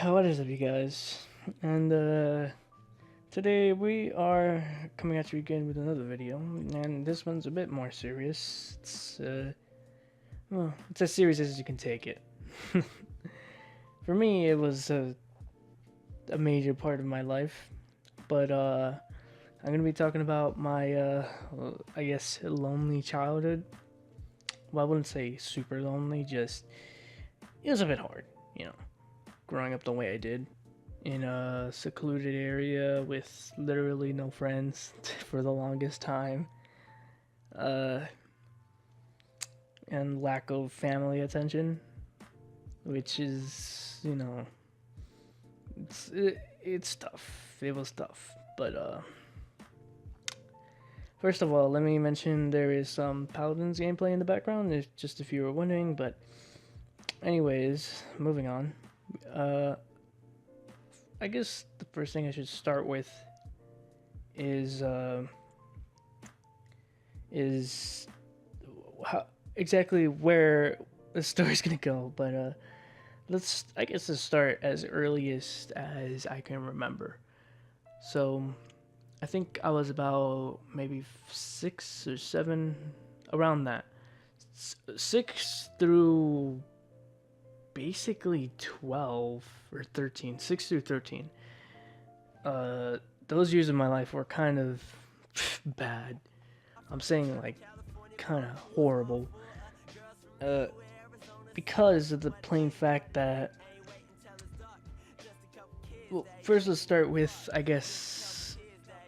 What is up, you guys? And today we are coming at you again with another video, and this one's a bit more serious. It's as serious as you can take it. For me, it was a major part of my life, but I'm gonna be talking about my I guess lonely childhood. Well, I wouldn't say super lonely, just it was a bit hard, you know, growing up the way I did in a secluded area with literally no friends for the longest time, uh, and lack of family attention, which is, it's tough. It was tough, but first of all, let me mention there is some Paladins gameplay in the background. It's just if you were wondering, but anyways, moving on. Uh, I guess the first thing I should start with is is how exactly where the story's gonna go. But let's start as earliest as I can remember. So I think I was about maybe 6 or 7, around that. 6 through basically 12 or 13, 6 through 13. Uh, those years of my life were kind of bad. I'm saying like kind of horrible. Uh, because of the plain fact that, well, first let's start with, I guess,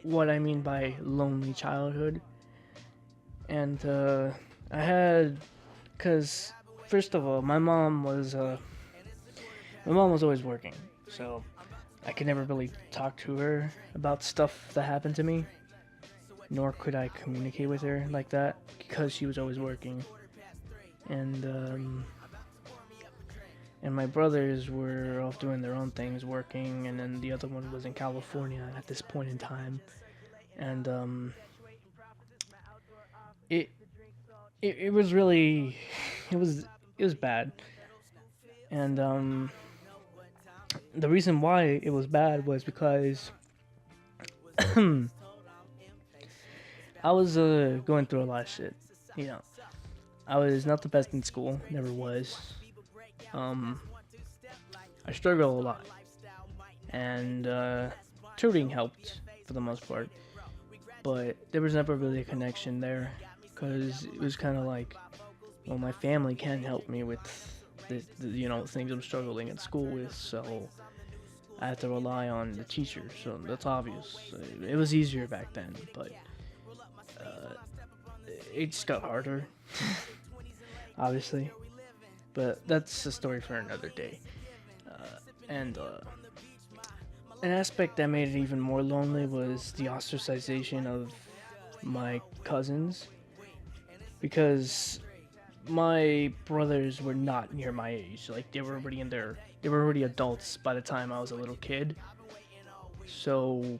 what I mean by lonely childhood. And I had, cause first of all, my mom was always working, so I could never really talk to her about stuff that happened to me, nor could I communicate with her like that because she was always working. And and my brothers were off doing their own things, working, and then the other one was in California at this point in time. And it, it was really, it was bad. And the reason why it was bad was because I was going through a lot of shit. You know, I was not the best in school, never was. Um, I struggled a lot, and tutoring helped for the most part, but there was never really a connection there because it was kind of like, well, my family can help me with the things I'm struggling at school with, so I have to rely on the teacher. So that's obvious. It was easier back then, but uh, it just got harder, obviously. But that's a story for another day. And an aspect that made it even more lonely was the ostracization of my cousins, because my brothers were not near my age. Like they were already adults by the time I was a little kid. So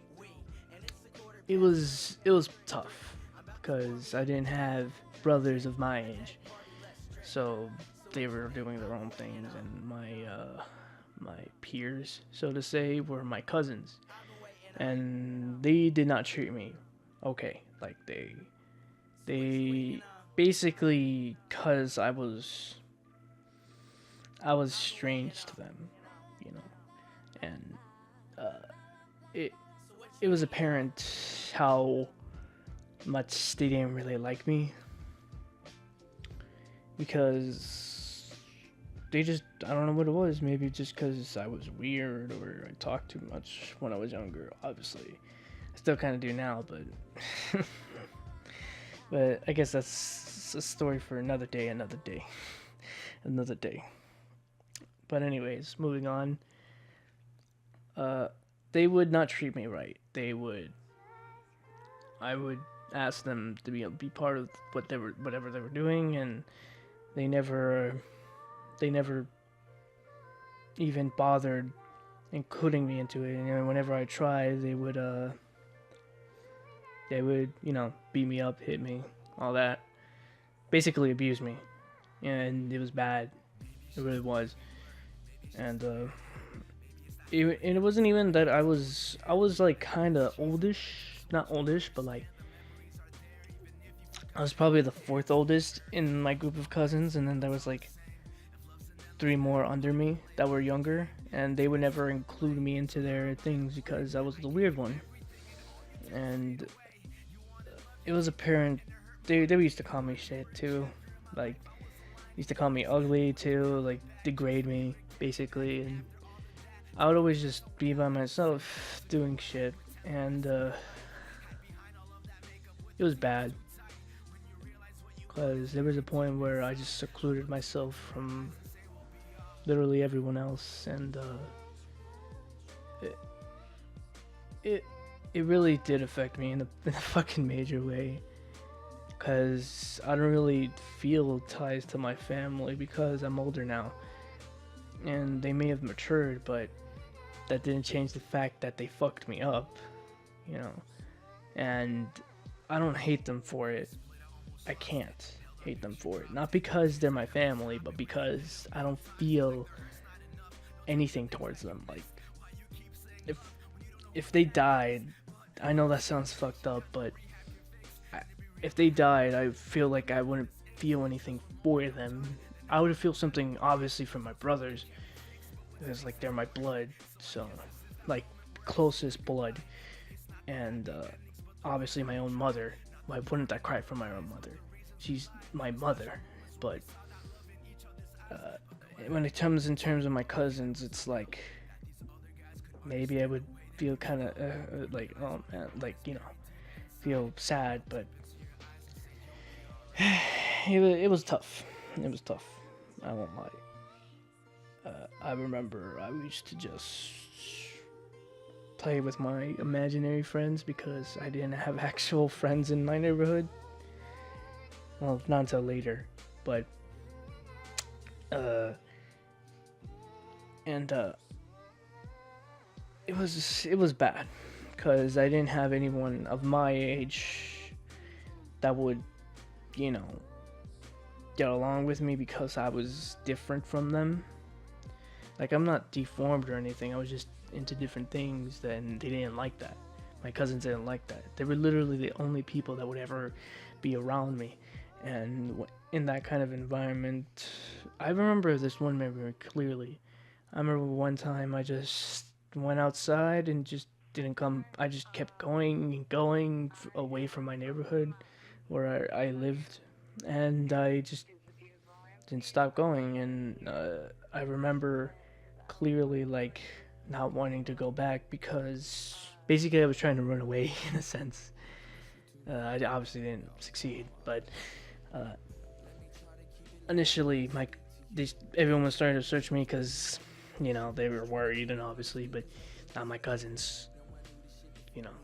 it was tough because I didn't have brothers of my age. So they were doing their own things, and my peers, so to say, were my cousins, and they did not treat me okay. Like they basically, cause I was strange to them, you know, and it it was apparent how much they didn't really like me because they just, I don't know what it was. Maybe just because I was weird or I talked too much when I was younger. Obviously, I still kind of do now, but but I guess that's a story for another day, another day, another day. But anyways, moving on. Uh, they would not treat me right. I would ask them to be part of whatever they were doing, and they never they never even bothered including me into it. And whenever I tried, they would beat me up, hit me, all that, basically abuse me, and it was bad. It really was. And and it wasn't even that I was like kind of oldish, not oldish, but like I was probably the fourth oldest in my group of cousins, and then there was like three more under me that were younger, and they would never include me into their things because I was the weird one. And it was apparent they used to call me shit too, like used to call me ugly too, like degrade me basically, and I would always just be by myself doing shit, and it was bad because there was a point where I just secluded myself from literally everyone else, and it, it it really did affect me in a fucking major way. Because I don't really feel ties to my family because I'm older now, and they may have matured, but that didn't change the fact that they fucked me up, you know. And I don't hate them for it. I can't hate them for it. Not because they're my family, but because I don't feel anything towards them. Like if if they died, I know that sounds fucked up, but if they died, I feel like I wouldn't feel anything for them. I would feel something obviously for my brothers because like they're my blood, so like closest blood, and obviously my own mother. Why wouldn't I cry for my own mother? She's my mother, but uh, when it comes in terms of my cousins, it's like maybe I would feel kind of like oh man, like you know, feel sad, but it was tough. It was tough. I won't lie. I remember I used to just play with my imaginary friends because I didn't have actual friends in my neighborhood. Well, not until later, but uh, and it was bad because I didn't have anyone of my age that would, you know, get along with me because I was different from them. Like I'm not deformed or anything. I was just into different things, and they didn't like that. My cousins didn't like that. They were literally the only people that would ever be around me, and in that kind of environment, I remember this one memory clearly. I remember one time I just went outside and just didn't come. I just kept going and going away from my neighborhood where I lived, and I just didn't stop going. And I remember clearly like not wanting to go back because basically I was trying to run away in a sense. I obviously didn't succeed, but uh, initially everyone was starting to search me because you know they were worried, and obviously, but not my cousins. You know,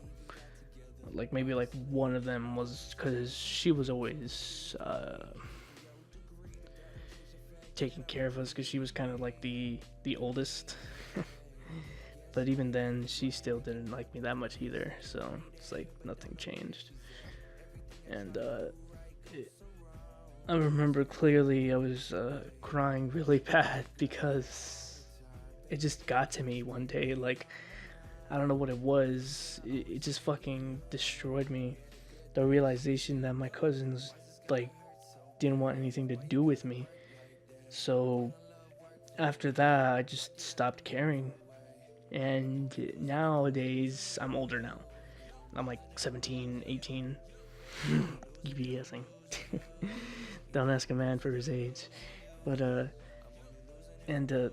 like maybe like one of them was because she was always taking care of us because she was kind of like the oldest. But even then, she still didn't like me that much either. So it's like nothing changed. And I remember clearly I was crying really bad because it just got to me one day. Like I don't know what it was. It just fucking destroyed me. The realization that my cousins like didn't want anything to do with me. So after that, I just stopped caring. And nowadays, I'm older now. I'm like 17, 18. You be guessing. Don't ask a man for his age. But and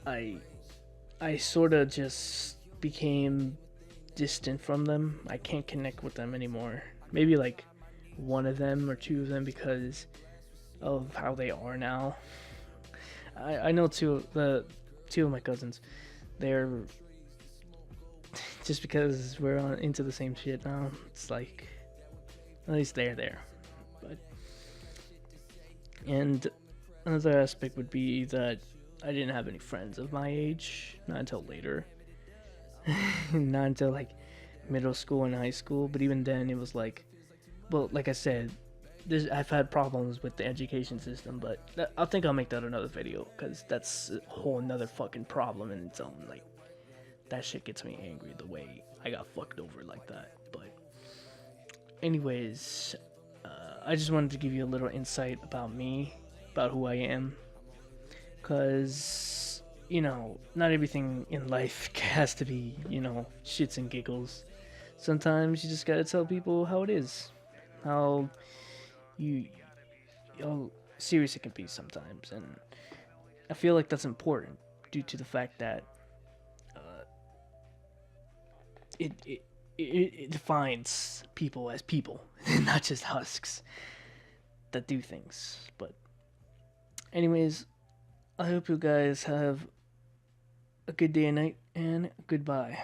I sort of just became distant from them. I can't connect with them anymore. Maybe like one of them or two of them because of how they are now. I know two of my cousins. They're just because we're into the same shit now. It's like at least they're there. But and another aspect would be that I didn't have any friends of my age, not until later. Not until like middle school and high school, but even then it was like, well, like I said, I've had problems with the education system, but I think I'll make that another video because that's a whole another fucking problem in its own. Like, that shit gets me angry the way I got fucked over like that. But, anyways, I just wanted to give you a little insight about me, about who I am. Because, not everything in life has to be, shits and giggles. Sometimes you just gotta tell people how it is. How you, how serious it can be sometimes. And I feel like that's important due to the fact that it, it, it defines people as people, not just husks that do things. But, anyways, I hope you guys have a good day and night, and goodbye.